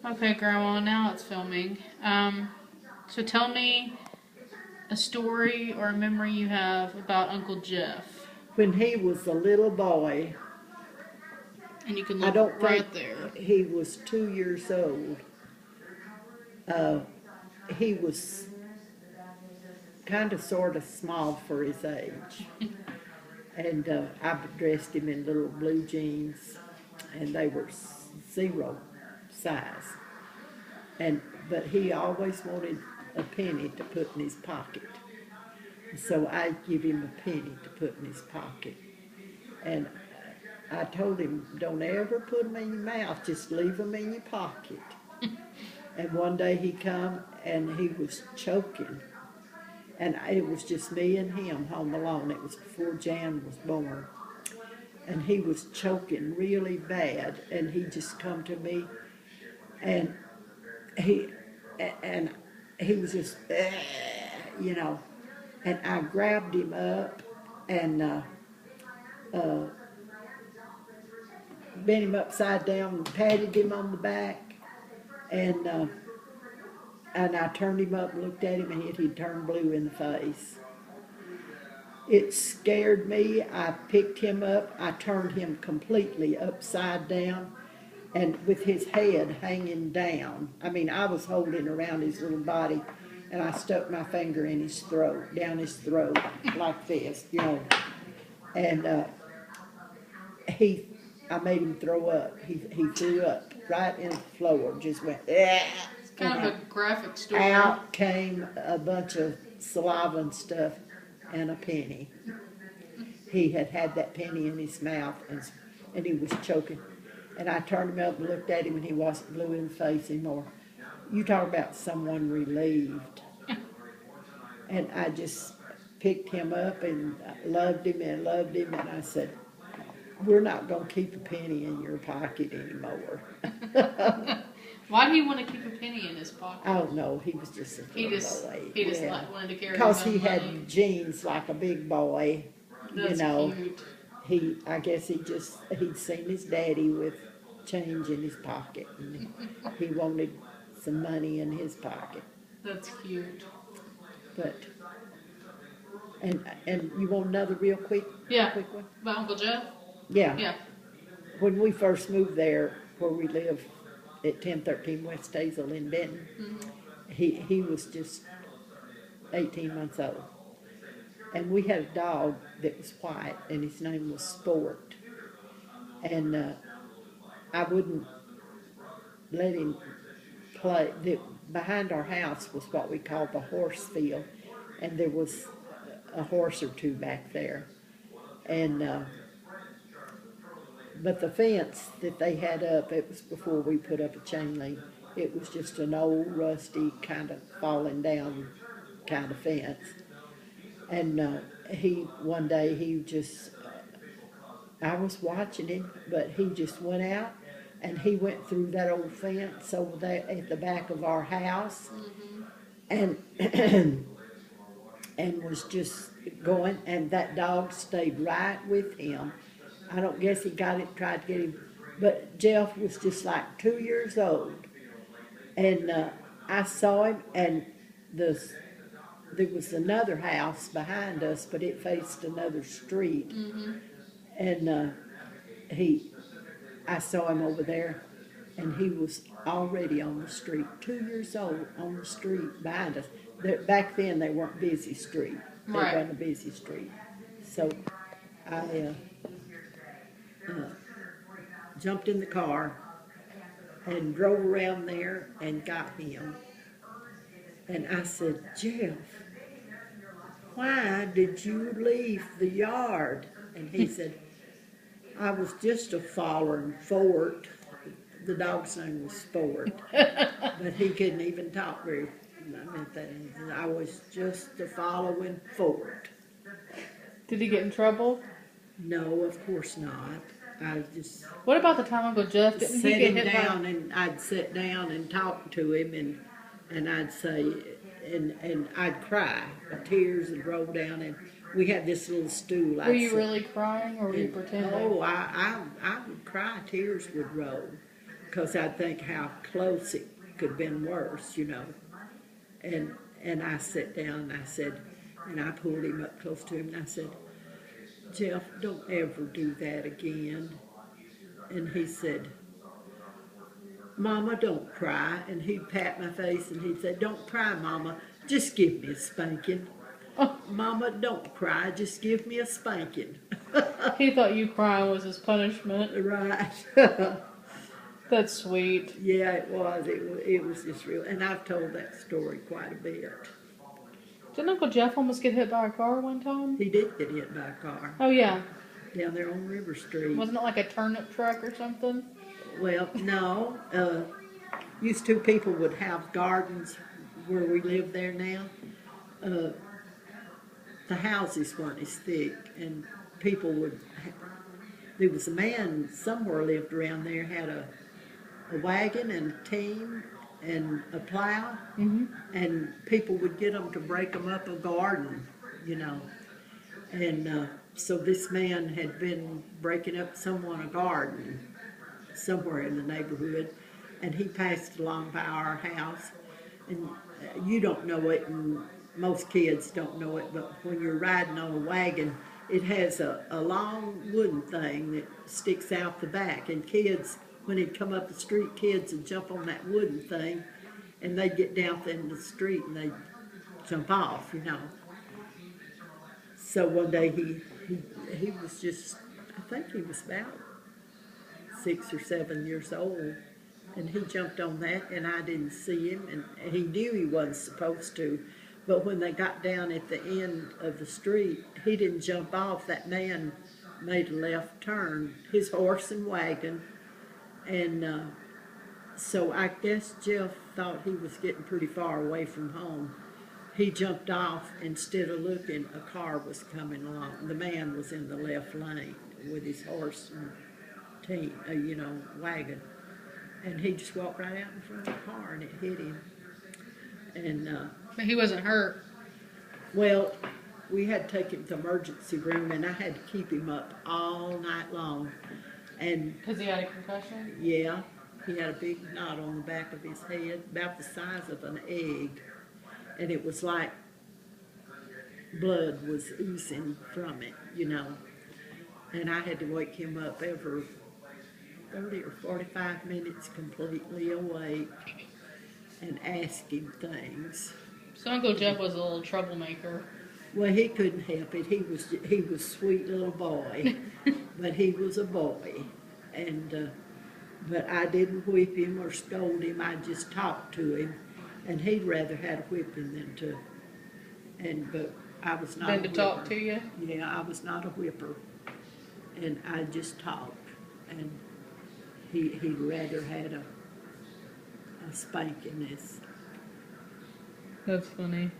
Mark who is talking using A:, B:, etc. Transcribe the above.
A: Okay, Grandma, now it's filming. So tell me a story or a memory you have about Uncle Jeff.
B: When he was a little boy,
A: And you can
B: I
A: look
B: don't think
A: right there.
B: he was 2 years old. Uh, he was kind of sort of small for his age. And I dressed him in little blue jeans, and they were zero size. But he always wanted a penny to put in his pocket. So I give him a penny to put in his pocket. And I told him, don't ever put them in your mouth, just leave them in your pocket. And one day he come and he was choking. And it was just me and him home alone. It was before Jan was born. And he was choking really bad. And he just come to me and he and he was just, you know. And I grabbed him up and bent him upside down and patted him on the back. And I turned him up and looked at him, and he turned blue in the face. It scared me. I picked him up. I turned him completely upside down, and with his head hanging down. I mean, I was holding around his little body, and I stuck my finger in his throat, down his throat, like this, you know. And I made him throw up. He threw up right in the floor, just went,
A: It's kind of a graphic story.
B: Out came a bunch of saliva and stuff and a penny. He had that penny in his mouth, and he was choking. And I turned him up and looked at him, and he wasn't blue in the face anymore. You talk about someone relieved. And I just picked him up and loved him, and I said, we're not going to keep a penny in your pocket anymore.
A: Why do you want to keep a penny in his pocket?
B: I don't know. He was just a little boy.
A: He just wanted to carry
B: because
A: his own
B: he
A: money.
B: had jeans like a big boy.
A: That's cute.
B: I guess he'd seen his daddy with change in his pocket, and he wanted some money in his pocket.
A: That's cute.
B: But and you want another real quick?
A: Yeah.
B: Quick one?
A: About Uncle Jeff?
B: Yeah.
A: Yeah.
B: When we first moved there, where we live at 1013 West Hazel in Benton, he was just 18 months old. And we had a dog that was white, and his name was Sport. And I wouldn't let him play. Behind our house was what we called the horse field, and there was a horse or two back there. And but the fence that they had up, it was before we put up a chain link. It was just an old, rusty, kind of falling down kind of fence. And one day he just, I was watching him, but he just went out and he went through that old fence over there at the back of our house, and and was just going, and that dog stayed right with him. I don't guess he tried to get him, but Jeff was just like 2 years old, and I saw him, and there was another house behind us, but it faced another street, and I saw him over there, and he was already on the street, 2 years old, on the street behind us. Back then, they weren't busy street. They weren't a busy street. So I jumped in the car and drove around there and got him. And I said, Jeff, why did you leave the yard? And he said, I was just a following Fort. The dog's name was Sport, but he couldn't even talk very. I was just a following Fort.
A: Did he get in trouble?
B: No, of course not. I just.
A: What about the time Uncle Jeff? Didn't he get hit
B: down, and I'd sit down and talk to him, and I'd say, and I'd cry. The tears would roll down, and we had this little stool.
A: Were you really crying, or were you pretending?
B: Oh, I would cry. Tears would roll. 'cause I think how close it could have been worse, you know. And I sat down and I said, and I pulled him up close to him and I said, Jeff, don't ever do that again. And he said, Mama, don't cry. And he'd pat my face and he'd say, don't cry, Mama, just give me a spanking.
A: Oh,
B: Mama, don't cry, just give me a spanking.
A: he thought you crying was his punishment.
B: Right.
A: That's sweet.
B: Yeah, it was. It was just real. And I've told that story quite a bit.
A: Didn't Uncle Jeff almost get hit by a car one time?
B: He did get hit by a car
A: Oh, yeah.
B: down there on River Street.
A: Wasn't it like a turnip truck or something?
B: Well, no. Used to people would have gardens where we live there now. The houses weren't as thick, and people would. There was a man somewhere lived around there, had a wagon and a team and a plow, and people would get them to break them up a garden, you know. And so this man had been breaking up someone a garden somewhere in the neighborhood, and he passed along by our house. And you don't know it, and most kids don't know it, but when you're riding on a wagon, it has a long wooden thing that sticks out the back, and kids, when he'd come up the street, kids would jump on that wooden thing, and they'd get down in the street and they'd jump off, you know. So one day he was just, I think he was about 6 or 7 years old, and he jumped on that, and I didn't see him, and he knew he wasn't supposed to. But when they got down at the end of the street, he didn't jump off. That man made a left turn, his horse and wagon, and so I guess Jeff thought he was getting pretty far away from home. He jumped off. Instead of looking, a car was coming along. The man was in the left lane with his horse and team, wagon, and he just walked right out in front of the car, and it hit him. And
A: But he wasn't hurt.
B: well, we had to take him to the emergency room, and I had to keep him up all night long. And
A: Because he had a concussion?
B: yeah, he had a big knot on the back of his head, about the size of an egg, and it was like blood was oozing from it, you know. And I had to wake him up every 30 or 45 minutes completely awake and ask him things.
A: So Uncle Jeff was a little troublemaker.
B: Well, he couldn't help it. He was a sweet little boy, but he was a boy, and but I didn't whip him or scold him. I just talked to him, and he'd rather had a whipping than to. But I was not.
A: Than
B: a
A: to
B: whipper.
A: talk to you?
B: Yeah, I was not a whipper, and I just talked, and he'd rather had a spanking this.
A: That's funny.